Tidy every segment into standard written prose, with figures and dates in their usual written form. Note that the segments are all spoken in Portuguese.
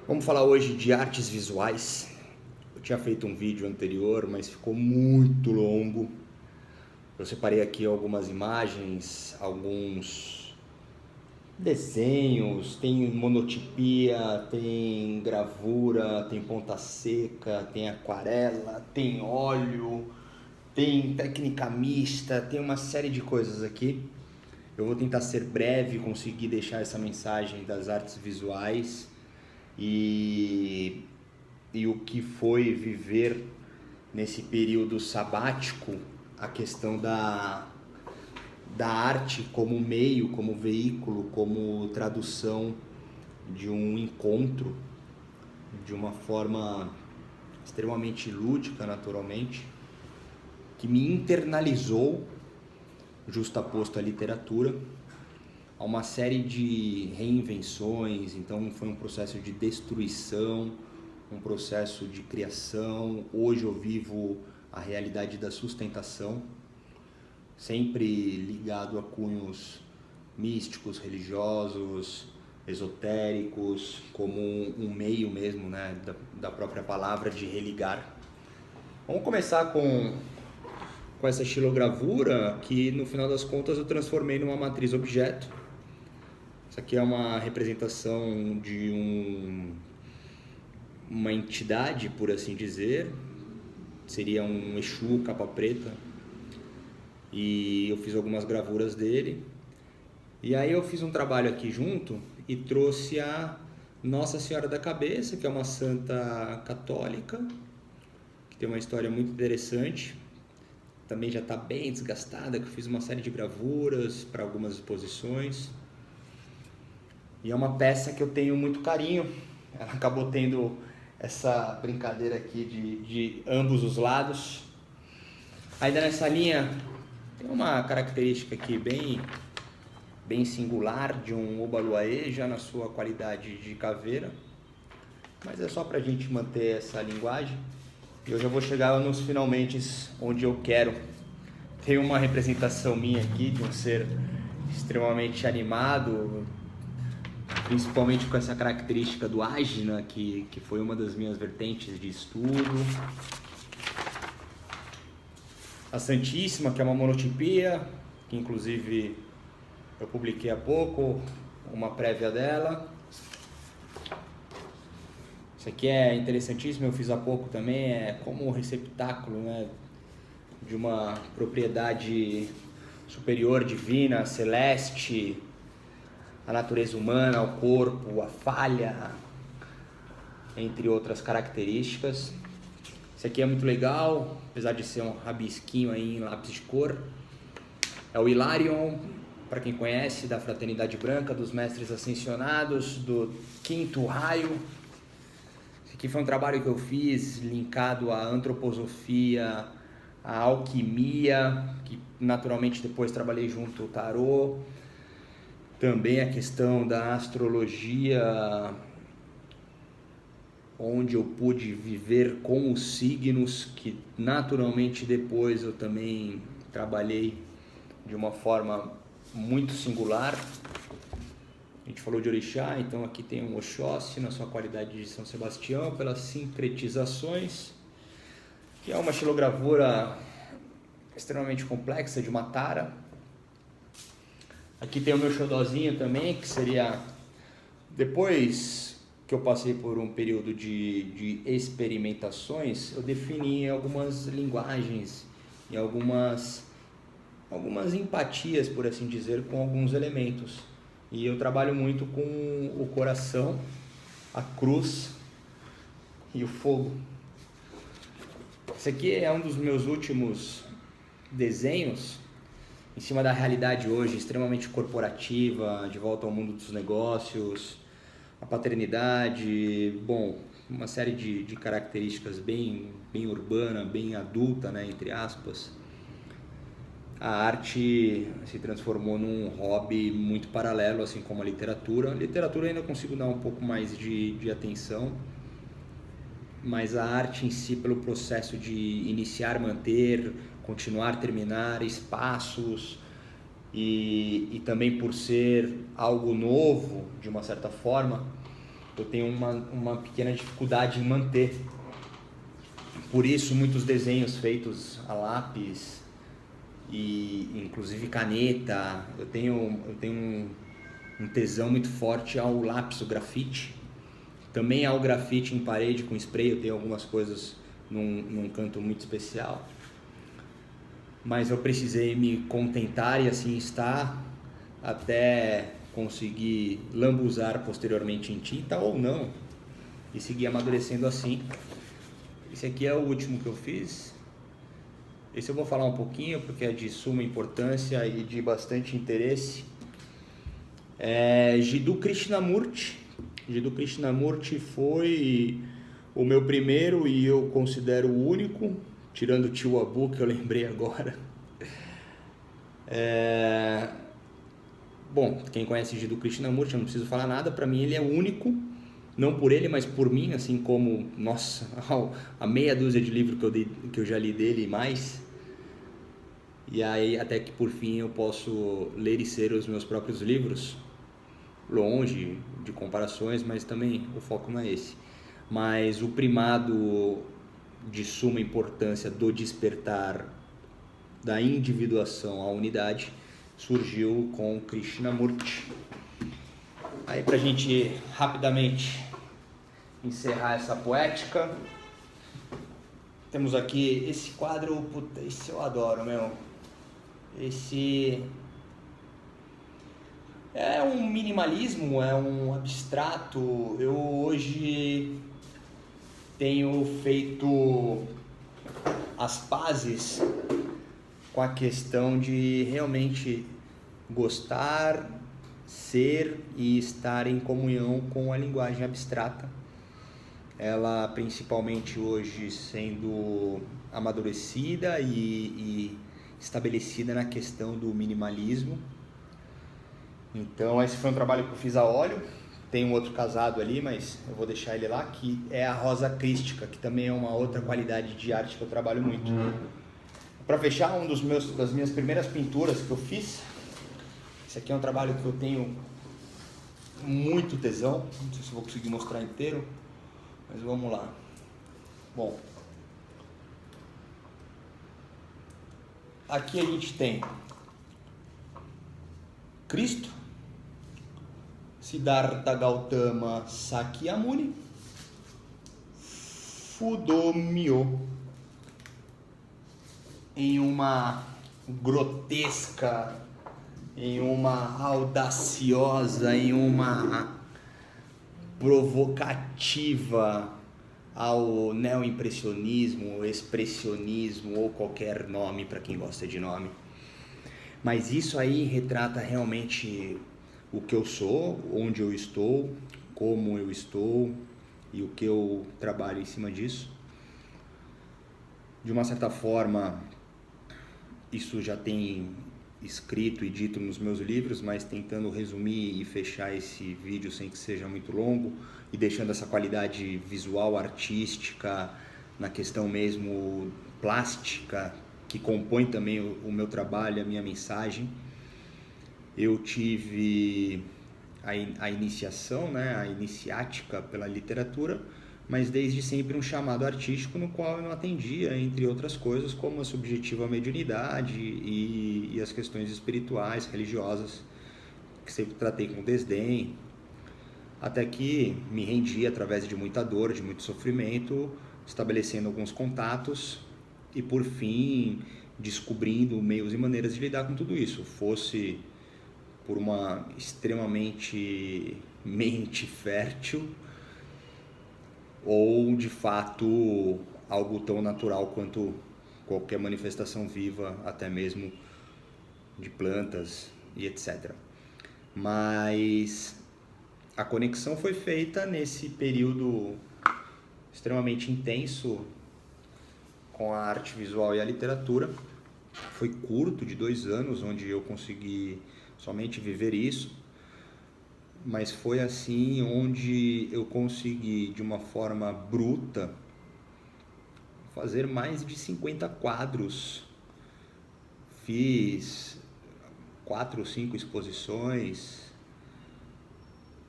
Vamos falar hoje de artes visuais. Eu tinha feito um vídeo anterior, mas ficou muito longo. Eu separei aqui algumas imagens, alguns desenhos, tem monotipia, tem gravura, tem ponta seca, tem aquarela, tem óleo, tem técnica mista, tem uma série de coisas aqui. Eu vou tentar ser breve, conseguir deixar essa mensagem das artes visuais e, e o que foi viver nesse período sabático, a questão da arte como meio, como veículo, como tradução de um encontro de uma forma extremamente lúdica, naturalmente, que me internalizou, justaposto à literatura, a uma série de reinvenções. Então foi um processo de destruição, um processo de criação. Hoje eu vivo a realidade da sustentação, sempre ligado a cunhos místicos, religiosos, esotéricos, como um meio mesmo, né, da própria palavra de religar. Vamos começar com essa xilogravura que no final das contas eu transformei numa matriz objeto. Isso aqui é uma representação de uma entidade, por assim dizer. Seria um Exu capa preta. E eu fiz algumas gravuras dele. E aí eu fiz um trabalho aqui junto e trouxe a Nossa Senhora da Cabeça, que é uma santa católica, que tem uma história muito interessante. Também já está bem desgastada, que eu fiz uma série de gravuras para algumas exposições. E é uma peça que eu tenho muito carinho. Ela acabou tendo essa brincadeira aqui de ambos os lados. Ainda nessa linha, tem uma característica aqui bem singular de um Obaluaê, já na sua qualidade de caveira. Mas é só para a gente manter essa linguagem. E eu já vou chegar nos finalmente onde eu quero. Tem uma representação minha aqui de um ser extremamente animado, principalmente com essa característica do ágina, que foi uma das minhas vertentes de estudo. A Santíssima, que é uma monotipia, que inclusive eu publiquei há pouco, uma prévia dela. Isso aqui é interessantíssimo, eu fiz há pouco também, é como um receptáculo, né, de uma propriedade superior, divina, celeste, a natureza humana, o corpo, a falha, entre outras características. Esse aqui é muito legal, apesar de ser um rabisquinho aí em lápis de cor. É o Hilarion, para quem conhece, da Fraternidade Branca, dos Mestres Ascensionados, do Quinto Raio. Esse aqui foi um trabalho que eu fiz linkado à antroposofia, à alquimia, que naturalmente depois trabalhei junto ao tarô. Também a questão da astrologia, onde eu pude viver com os signos, que naturalmente depois eu também trabalhei de uma forma muito singular. A gente falou de orixá, então aqui tem um Oxóssi na sua qualidade de São Sebastião, pelas sincretizações, que é uma xilogravura extremamente complexa de uma tara. Aqui tem o meu xodózinho também, que seria, depois que eu passei por um período de experimentações, eu defini algumas linguagens e algumas empatias, por assim dizer, com alguns elementos. E eu trabalho muito com o coração, a cruz e o fogo. Esse aqui é um dos meus últimos desenhos em cima da realidade hoje, extremamente corporativa, de volta ao mundo dos negócios, a paternidade, bom, uma série de características bem urbana, bem adulta, né, entre aspas. A arte se transformou num hobby muito paralelo, assim como a literatura. A literatura ainda consigo dar um pouco mais de atenção, mas a arte em si, pelo processo de iniciar, manter, continuar, terminar, espaços, e também por ser algo novo, de uma certa forma, eu tenho uma pequena dificuldade em manter. Por isso, muitos desenhos feitos a lápis e inclusive caneta, eu tenho um tesão muito forte ao lápis, o grafite. Também ao grafite em parede com spray, eu tenho algumas coisas num canto muito especial. Mas eu precisei me contentar e assim está, até conseguir lambuzar posteriormente em tinta ou não, e seguir amadurecendo assim. Esse aqui é o último que eu fiz. Esse eu vou falar um pouquinho porque é de suma importância e de bastante interesse. Jiddu Krishnamurti. Jiddu Krishnamurti foi o meu primeiro e eu considero o único, tirando o Tio Abu, que eu lembrei agora. Bom, quem conhece Jiddu Krishnamurti, eu não preciso falar nada, para mim ele é o único, não por ele, mas por mim, assim como, nossa, a meia dúzia de livros que eu já li dele e mais. E aí, até que por fim eu posso ler e ser os meus próprios livros, longe de comparações, mas também o foco não é esse. Mas o primado de suma importância do despertar da individuação à unidade surgiu com Krishnamurti. Aí, pra gente rapidamente encerrar essa poética, temos aqui esse quadro, puta, esse eu adoro, meu. Esse é um minimalismo, é um abstrato. Eu hoje tenho feito as pazes com a questão de realmente gostar, ser e estar em comunhão com a linguagem abstrata. Ela principalmente hoje sendo amadurecida e estabelecida na questão do minimalismo. Então esse foi um trabalho que eu fiz a óleo. Tem um outro casado ali, mas eu vou deixar ele lá, que é a rosa crística, que também é uma outra qualidade de arte que eu trabalho muito. Para fechar, das minhas primeiras pinturas que eu fiz, esse aqui é um trabalho que eu tenho muito tesão, não sei se eu vou conseguir mostrar inteiro, mas vamos lá. Bom, aqui a gente tem Cristo, Siddhartha Gautama Sakyamuni, Fudomyo, em uma grotesca, em uma audaciosa, em uma provocativa ao neoimpressionismo, expressionismo ou qualquer nome para quem gosta de nome. Mas isso aí retrata realmente o que eu sou, onde eu estou, como eu estou e o que eu trabalho em cima disso. De uma certa forma, isso já tem escrito e dito nos meus livros, mas tentando resumir e fechar esse vídeo sem que seja muito longo e deixando essa qualidade visual, artística, na questão mesmo plástica, que compõe também o meu trabalho, a minha mensagem. Eu tive a iniciação, né, a iniciática pela literatura, mas desde sempre um chamado artístico no qual eu não atendia, entre outras coisas, como a subjetiva mediunidade e as questões espirituais, religiosas, que sempre tratei com desdém, até que me rendi através de muita dor, de muito sofrimento, estabelecendo alguns contatos e por fim descobrindo meios e maneiras de lidar com tudo isso, fosse por uma extremamente mente fértil ou de fato algo tão natural quanto qualquer manifestação viva, até mesmo de plantas e etc. Mas a conexão foi feita nesse período extremamente intenso com a arte visual e a literatura. Foi curto, de 2 anos, onde eu consegui somente viver isso, mas foi assim onde eu consegui, de uma forma bruta, fazer mais de 50 quadros. Fiz 4 ou 5 exposições,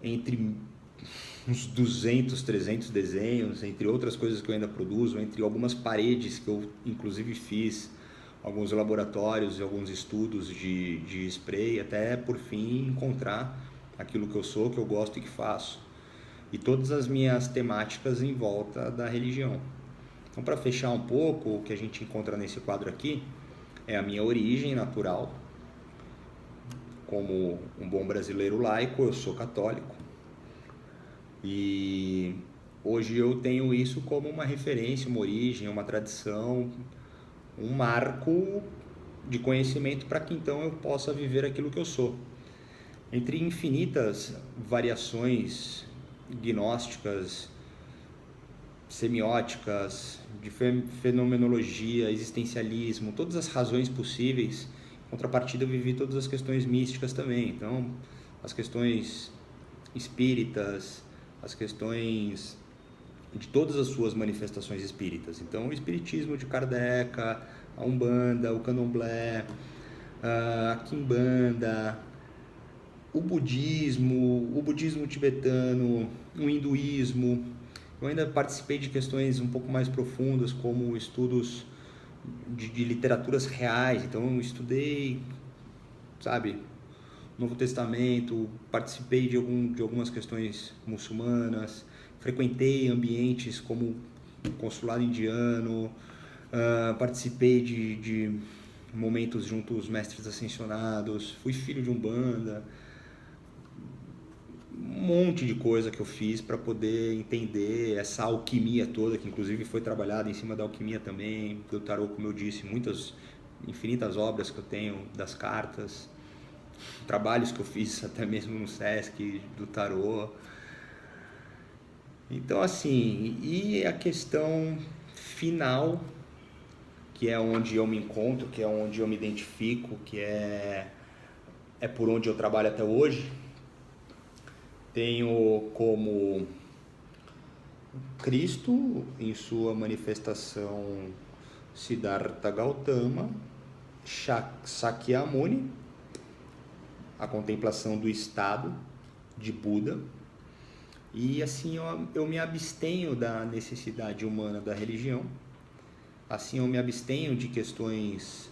entre uns 200, 300 desenhos, entre outras coisas que eu ainda produzo, entre algumas paredes que eu inclusive fiz, alguns laboratórios e alguns estudos de spray, até por fim encontrar aquilo que eu sou, que eu gosto e que faço. E todas as minhas temáticas em volta da religião. Então, para fechar um pouco, o que a gente encontra nesse quadro aqui é a minha origem natural. Como um bom brasileiro laico, eu sou católico. E hoje eu tenho isso como uma referência, uma origem, uma tradição, um marco de conhecimento para que então eu possa viver aquilo que eu sou. Entre infinitas variações gnósticas, semióticas, de fenomenologia, existencialismo, todas as razões possíveis, em contrapartida eu vivi todas as questões místicas também. Então, as questões espíritas, as questões de todas as suas manifestações espíritas. Então, o espiritismo de Kardec, a Umbanda, o Candomblé, a Quimbanda, o budismo tibetano, o hinduísmo. Eu ainda participei de questões um pouco mais profundas, como estudos de literaturas reais. Então, eu estudei, sabe, Novo Testamento, participei de algumas questões muçulmanas, frequentei ambientes como o consulado indiano, participei de momentos junto aos mestres ascensionados, fui filho de Umbanda, um monte de coisa que eu fiz para poder entender essa alquimia toda, que inclusive foi trabalhada em cima da alquimia também, do tarô, como eu disse, infinitas obras que eu tenho das cartas, trabalhos que eu fiz até mesmo no Sesc do tarô. Então, assim, e a questão final, que é onde eu me encontro, que é onde eu me identifico, que é por onde eu trabalho até hoje. Tenho como Cristo em sua manifestação Siddhartha Gautama, Shakyamuni, a contemplação do estado de Buda. E assim eu me abstenho da necessidade humana da religião, assim eu me abstenho de questões,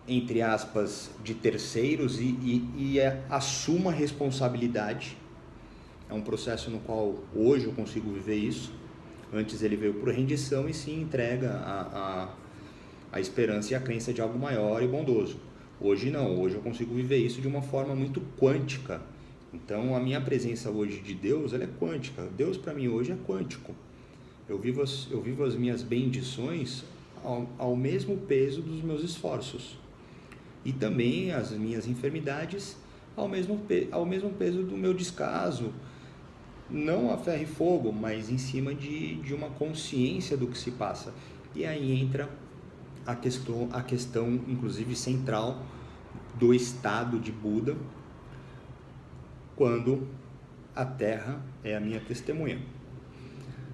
entre aspas, de terceiros e assumo a responsabilidade. É um processo no qual hoje eu consigo viver isso. Antes ele veio por rendição e sim entrega a esperança e a crença de algo maior e bondoso. Hoje não, hoje eu consigo viver isso de uma forma muito quântica. Então a minha presença hoje de Deus, ela é quântica. Deus para mim hoje é quântico. Eu vivo as minhas bendições ao mesmo peso dos meus esforços. E também as minhas enfermidades ao mesmo peso do meu descaso. Não a ferro e fogo, mas em cima de uma consciência do que se passa. E aí entra a questão inclusive central do estado de Buda, quando a Terra é a minha testemunha.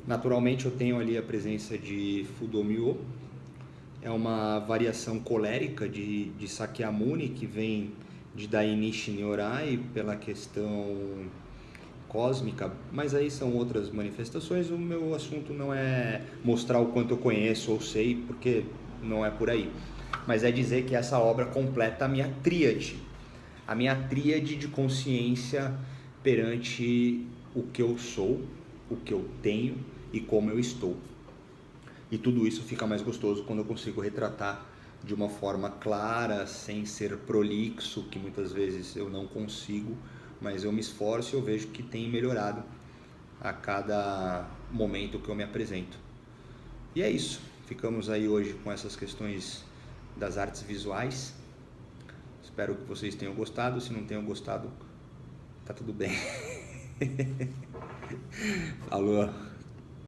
Naturalmente eu tenho ali a presença de Fudomyo, é uma variação colérica de Sakyamuni, que vem de Dainichi Nyorai pela questão cósmica, mas aí são outras manifestações. O meu assunto não é mostrar o quanto eu conheço ou sei, porque não é por aí, mas é dizer que essa obra completa a minha tríade de consciência perante o que eu sou, o que eu tenho e como eu estou. E tudo isso fica mais gostoso quando eu consigo retratar de uma forma clara, sem ser prolixo, que muitas vezes eu não consigo, mas eu me esforço e eu vejo que tem melhorado a cada momento que eu me apresento. E é isso, ficamos aí hoje com essas questões das artes visuais. Espero que vocês tenham gostado, se não tenham gostado, tá tudo bem. Falou!